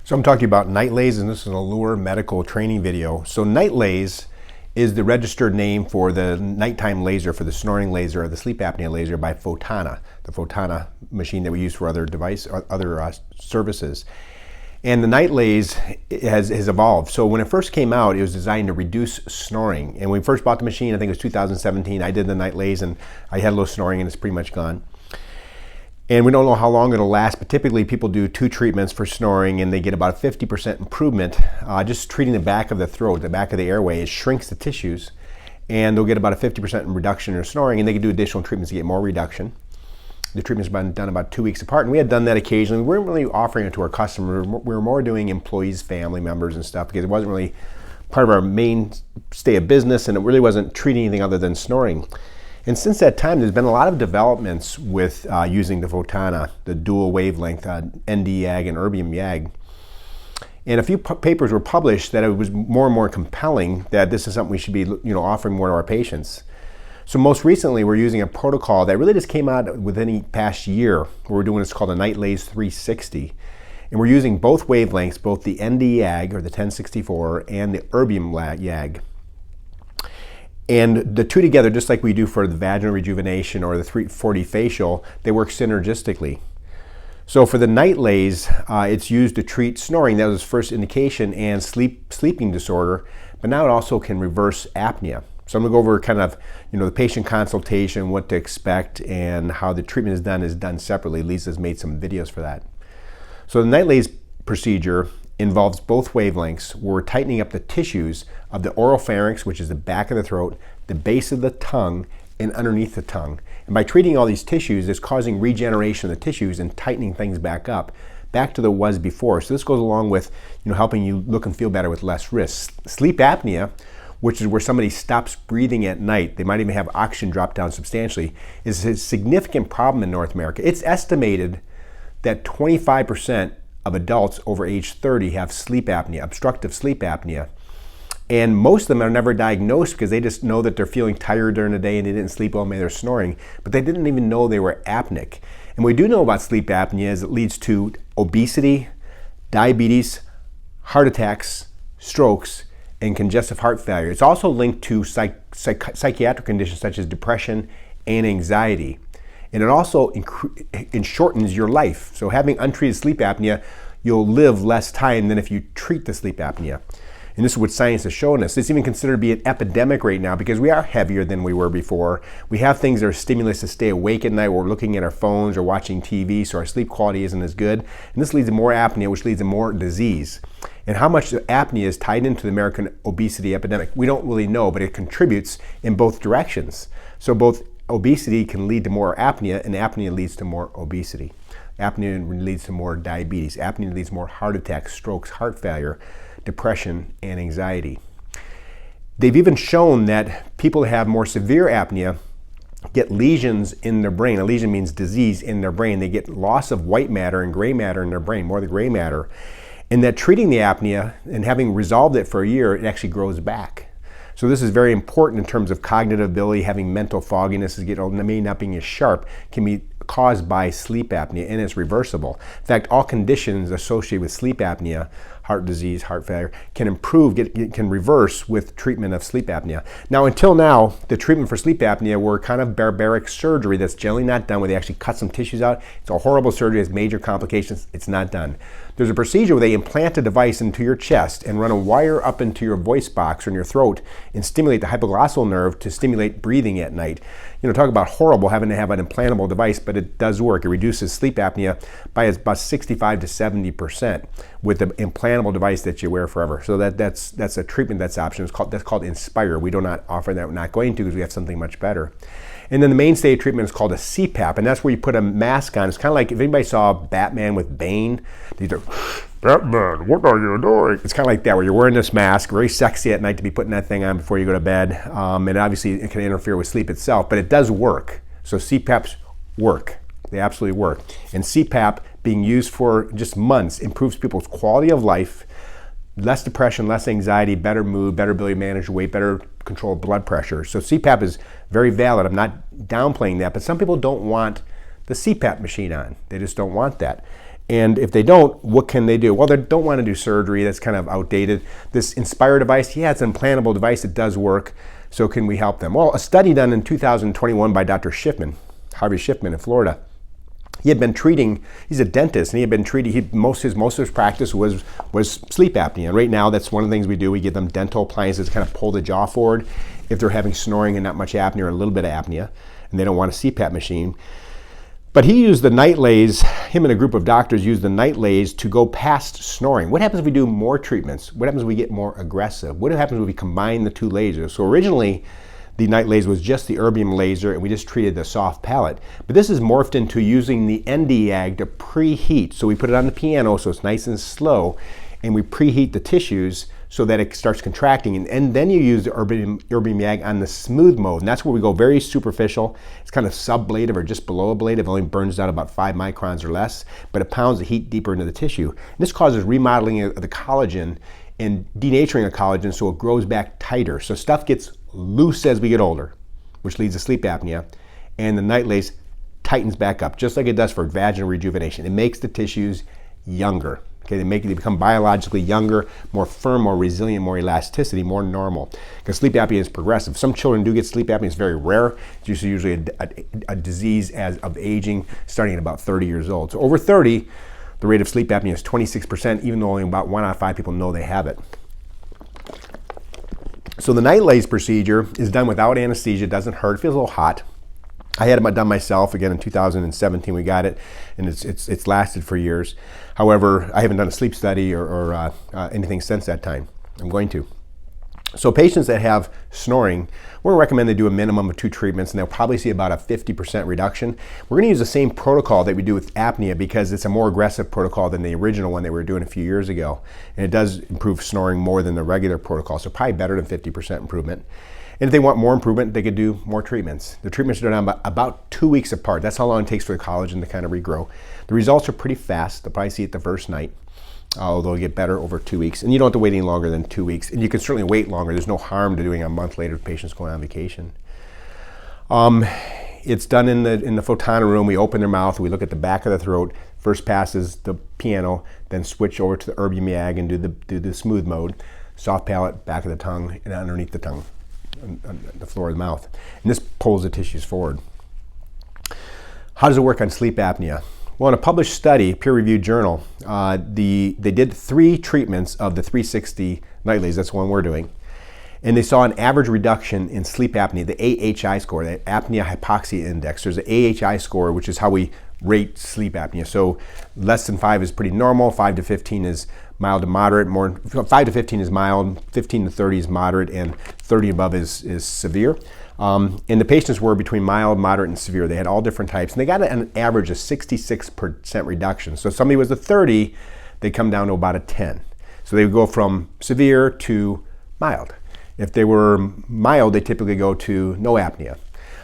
So I'm talking about NightLase, and this is an Allure medical training video. So NightLase is the registered name for the nighttime laser, for the snoring laser or the sleep apnea laser by Fotana, the Fotana machine that we use for other services. And the NightLase has evolved. So when it first came out, it was designed to reduce snoring. And when we first bought the machine, I think it was 2017, I did the NightLase and I had a little snoring and it's pretty much gone. And we don't know how long it'll last, but typically people do 2 treatments for snoring and they get about a 50% improvement. Just treating the back of the throat, the back of the airway, it shrinks the tissues and they'll get about a 50% reduction in their snoring, and they can do additional treatments to get more reduction. The treatment's been done about 2 weeks apart, and we had done that occasionally. We weren't really offering it to our customers. We were more doing employees, family members and stuff, because it wasn't really part of our mainstay of business and it really wasn't treating anything other than snoring. And since that time, there's been a lot of developments with using the Fotana, the dual wavelength, ND-YAG and erbium-YAG. And a few papers were published that it was more and more compelling that this is something we should be offering more to our patients. So most recently, we're using a protocol that really just came out within the past year. What we're doing is called a NightLase 360. And we're using both wavelengths, both the ND-YAG, or the 1064, and the erbium-YAG. And the two together, just like we do for the vaginal rejuvenation or the 340 facial, they work synergistically. So for the NightLase, it's used to treat snoring. That was its first indication, and sleeping disorder. But now it also can reverse apnea. So I'm going to go over kind of, the patient consultation, what to expect, and how the treatment is done separately. Lisa's made some videos for that. So the NightLase procedure involves both wavelengths. We're tightening up the tissues of the oropharynx, which is the back of the throat, the base of the tongue, and underneath the tongue. And by treating all these tissues, it's causing regeneration of the tissues and tightening things back up, back to the was before. So this goes along with helping you look and feel better with less risk. Sleep apnea, which is where somebody stops breathing at night, they might even have oxygen drop down substantially, is a significant problem in North America. It's estimated that 25% of adults over age 30 have sleep apnea, obstructive sleep apnea. And most of them are never diagnosed because they just know that they're feeling tired during the day and they didn't sleep well, maybe they're snoring, but they didn't even know they were apneic. And what we do know about sleep apnea is it leads to obesity, diabetes, heart attacks, strokes, and congestive heart failure. It's also linked to psychiatric conditions such as depression and anxiety. And it also shortens your life. So having untreated sleep apnea, you'll live less time than if you treat the sleep apnea. And this is what science has shown us. It's even considered to be an epidemic right now because we are heavier than we were before. We have things that are stimulus to stay awake at night. We're looking at our phones or watching TV, so our sleep quality isn't as good. And this leads to more apnea, which leads to more disease. And how much apnea is tied into the American obesity epidemic, we don't really know, but it contributes in both directions. So both obesity can lead to more apnea, and apnea leads to more obesity. Apnea leads to more diabetes. Apnea leads to more heart attacks, strokes, heart failure, depression, and anxiety. They've even shown that people who have more severe apnea get lesions in their brain. A lesion means disease in their brain. They get loss of white matter and gray matter in their brain, more of the gray matter. And that treating the apnea and having resolved it for a year, it actually grows back. So this is very important in terms of cognitive ability. Having mental fogginess, maybe not being as sharp, can be caused by sleep apnea, and it's reversible. In fact, all conditions associated with sleep apnea, heart disease, heart failure, can improve, can reverse with treatment of sleep apnea. Now, until now, the treatment for sleep apnea were kind of barbaric surgery that's generally not done, where they actually cut some tissues out. It's a horrible surgery, has major complications. It's not done. There's a procedure where they implant a device into your chest and run a wire up into your voice box or in your throat and stimulate the hypoglossal nerve to stimulate breathing at night. Talk about horrible having to have an implantable device, but it does work. It reduces sleep apnea by about 65 to 70% with the implantable device that you wear forever. So that's a treatment that's option. That's called Inspire. We do not offer that. We're not going to because we have something much better. And then the mainstay treatment is called a CPAP, and that's where you put a mask on. It's kind of like if anybody saw Batman with Bane, these are, Batman, what are you doing? It's kind of like that, where you're wearing this mask, very sexy at night to be putting that thing on before you go to bed. And obviously it can interfere with sleep itself, but it does work. So CPAPs work. They absolutely work. And CPAP being used for just months improves people's quality of life, less depression, less anxiety, better mood, better ability to manage weight, better control of blood pressure. So CPAP is very valid. I'm not downplaying that, but some people don't want the CPAP machine on. They just don't want that. And if they don't, what can they do? Well, they don't want to do surgery. That's kind of outdated. This Inspire device, yeah, it's an implantable device. It does work. So can we help them? Well, a study done in 2021 by Dr. Schiffman, Harvey Schiffman in Florida. He had been treating, he's a dentist, and he had been treating, most of his practice was sleep apnea. And right now, that's one of the things we do. We give them dental appliances to kind of pull the jaw forward if they're having snoring and not much apnea or a little bit of apnea, and they don't want a CPAP machine. But he used the NightLase, him and a group of doctors used the NightLase to go past snoring. What happens if we do more treatments? What happens if we get more aggressive? What happens if we combine the two lasers? So originally, the NightLase was just the erbium laser, and we just treated the soft palate. But this is morphed into using the Nd:YAG to preheat. So we put it on the piano so it's nice and slow, and we preheat the tissues so that it starts contracting. And then you use the erbium YAG on the smooth mode. And that's where we go very superficial. It's kind of subablative or just below ablative. It only burns out about 5 microns or less, but it pounds the heat deeper into the tissue. And this causes remodeling of the collagen and denaturing of collagen so it grows back tighter. So stuff gets loose as we get older, which leads to sleep apnea. And the NightLase tightens back up, just like it does for vaginal rejuvenation. It makes the tissues younger. Okay, they become biologically younger, more firm, more resilient, more elasticity, more normal. Because sleep apnea is progressive. Some children do get sleep apnea. It's very rare. It's usually a disease of aging, starting at about 30 years old. So over 30, the rate of sleep apnea is 26%, even though only about 1 out of 5 people know they have it. So the NightLase procedure is done without anesthesia. It doesn't hurt. It feels a little hot. I had it done myself again in 2017. We got it, and it's lasted for years. However, I haven't done a sleep study or anything since that time. I'm going to. So patients that have snoring, we're going to recommend they do a minimum of 2 treatments, and they'll probably see about a 50% reduction. We're going to use the same protocol that we do with apnea because it's a more aggressive protocol than the original one they were doing a few years ago. And it does improve snoring more than the regular protocol, so probably better than 50% improvement. And if they want more improvement, they could do more treatments. The treatments are done about 2 weeks apart. That's how long it takes for the collagen to kind of regrow. The results are pretty fast. They'll probably see it the first night, although they get better over 2 weeks. And you don't have to wait any longer than 2 weeks. And you can certainly wait longer. There's no harm to doing it a month later if patients going on vacation. It's done in the photona room. We open their mouth. We look at the back of the throat. First passes the piano, then switch over to the erbium YAG and do the smooth mode. Soft palate, back of the tongue, and underneath the tongue. On the floor of the mouth. And this pulls the tissues forward. How does it work on sleep apnea? Well, in a published study, peer-reviewed journal, they did 3 treatments of the 360 NightLase, that's the one we're doing, and they saw an average reduction in sleep apnea, the AHI score, the apnea hypoxia index. There's an AHI score, which is how we rate sleep apnea. So less than 5 is pretty normal, 5 to 15 is mild to moderate, 5 to 15 is mild, 15 to 30 is moderate, and 30 above is severe. And the patients were between mild, moderate, and severe. They had all different types, and they got an average of 66% reduction. So if somebody was a 30, they come down to about a 10. So they would go from severe to mild. If they were mild, they typically go to no apnea.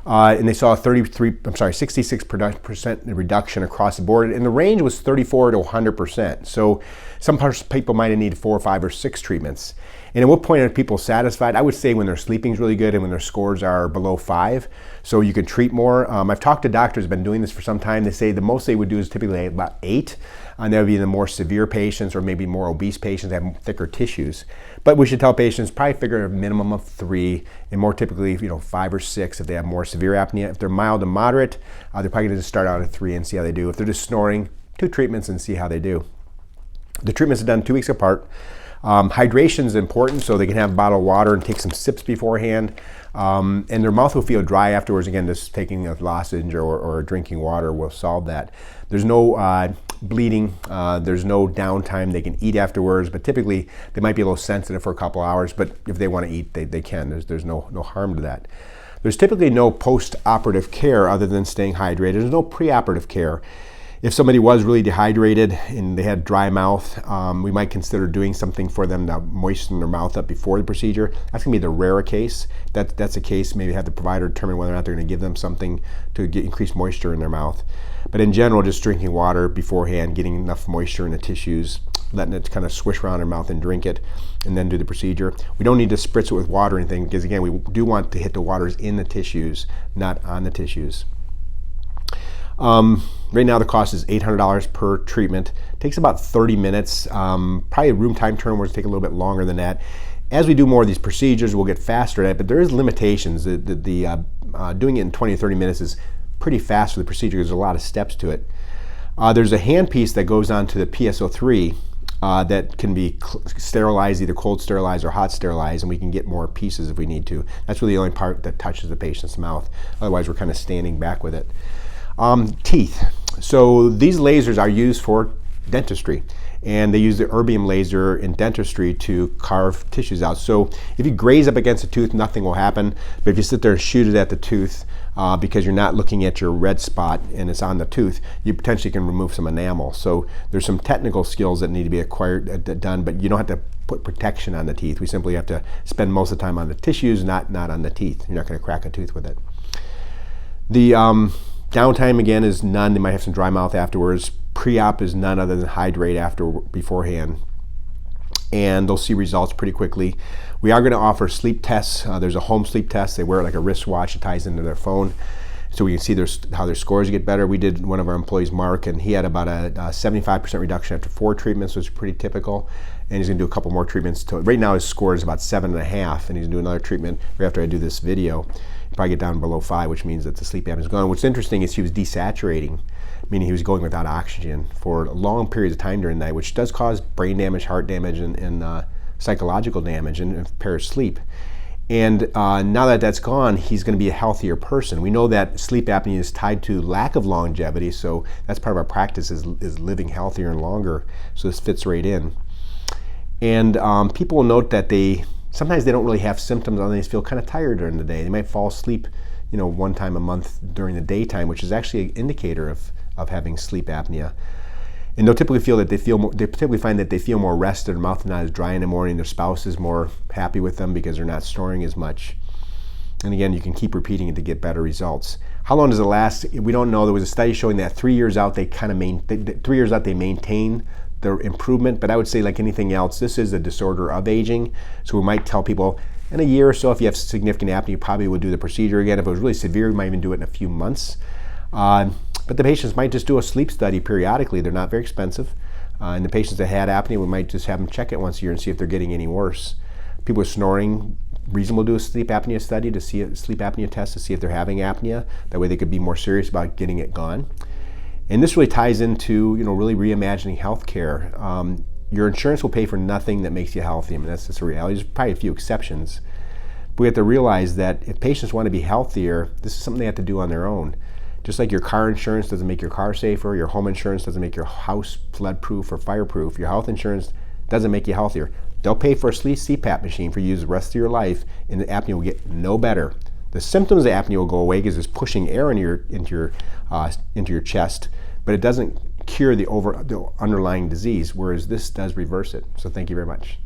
And they saw a 66% reduction across the board, and the range was 34 to 100%. So some people might have needed 4 or 5 or 6 treatments. And at what point are people satisfied? I would say when their sleeping is really good and when their scores are below 5. So you can treat more. I've talked to doctors who have been doing this for some time. They say the most they would do is typically about 8. And that would be the more severe patients or maybe more obese patients that have thicker tissues. But we should tell patients probably figure a minimum of 3, and more typically 5 or 6 if they have more severe apnea. If they're mild to moderate, they're probably going to just start out at 3 and see how they do. If they're just snoring, 2 treatments and see how they do. The treatments are done 2 weeks apart. Hydration is important, so they can have a bottle of water and take some sips beforehand. And their mouth will feel dry afterwards. Again, just taking a lozenge or drinking water will solve that. There's no bleeding, there's no downtime. They can eat afterwards, but typically they might be a little sensitive for a couple hours, but if they want to eat, they can. There's no harm to that. There's typically no post-operative care other than staying hydrated. There's no pre-operative care. If somebody was really dehydrated and they had dry mouth, we might consider doing something for them to moisten their mouth up before the procedure. That's going to be the rarer case. That's a case, maybe have the provider determine whether or not they're going to give them something to increase moisture in their mouth. But in general, just drinking water beforehand, getting enough moisture in the tissues, letting it kind of swish around their mouth and drink it, and then do the procedure. We don't need to spritz it with water or anything because, again, we do want to hit the waters in the tissues, not on the tissues. Right now the cost is $800 per treatment. It takes about 30 minutes. Probably a room time turn will take a little bit longer than that. As we do more of these procedures, we'll get faster at it, but there is limitations. Doing it in 20 or 30 minutes is pretty fast for the procedure. There's a lot of steps to it. There's a handpiece that goes onto the PSO3 that can be sterilized, either cold sterilized or hot sterilized, and we can get more pieces if we need to. That's really the only part that touches the patient's mouth. Otherwise, we're kind of standing back with it. Teeth. So these lasers are used for dentistry, and they use the erbium laser in dentistry to carve tissues out. So if you graze up against a tooth, nothing will happen. But if you sit there and shoot it at the tooth, because you're not looking at your red spot and it's on the tooth, you potentially can remove some enamel. So there's some technical skills that need to be acquired, done, but you don't have to put protection on the teeth. We simply have to spend most of the time on the tissues, not on the teeth. You're not going to crack a tooth with it. The downtime, again, is none. They might have some dry mouth afterwards. Pre-op is none other than hydrate beforehand. And they'll see results pretty quickly. We are going to offer sleep tests. There's a home sleep test. They wear it like a wristwatch. It ties into their phone, so we can see how their scores get better. We did one of our employees, Mark, and he had about a 75% reduction after 4 treatments, which is pretty typical. And he's going to do a couple more treatments. Right now his score is about 7.5, and he's going to do another treatment right after I do this video. He'll probably get down below 5, which means that the sleep apnea is gone. What's interesting is he was desaturating, meaning he was going without oxygen for long periods of time during the night, which does cause brain damage, heart damage, and psychological damage, and impairs sleep. And now that that's gone, he's going to be a healthier person. We know that sleep apnea is tied to lack of longevity, so that's part of our practice is living healthier and longer. So this fits right in. And people will note that sometimes they don't really have symptoms, and they just feel kind of tired during the day. They might fall asleep, one time a month during the daytime, which is actually an indicator of having sleep apnea. And they'll typically feel that they typically find that they feel more rested, their mouth is not as dry in the morning, their spouse is more happy with them because they're not snoring as much. And again, you can keep repeating it to get better results. How long does it last? We don't know. There was a study showing that 3 years out, they maintain their improvement, but I would say, like anything else, this is a disorder of aging. So we might tell people in a year or so, if you have significant apnea, you probably would do the procedure again. If it was really severe, you might even do it in a few months. But the patients might just do a sleep study periodically. They're not very expensive. And the patients that had apnea, we might just have them check it once a year and see if they're getting any worse. People with snoring, reasonable to do a sleep apnea study to see a sleep apnea test to see if they're having apnea. That way they could be more serious about getting it gone. And this really ties into, really reimagining healthcare. Your insurance will pay for nothing that makes you healthy. I mean, that's just a reality. There's probably a few exceptions. But we have to realize that if patients want to be healthier, this is something they have to do on their own. Just like your car insurance doesn't make your car safer, your home insurance doesn't make your house flood-proof or fireproof, your health insurance doesn't make you healthier. They'll pay for a CPAP machine for you to use the rest of your life, and the apnea will get no better. The symptoms of apnea will go away because it's pushing air into your chest, but it doesn't cure the underlying disease, whereas this does reverse it. So thank you very much.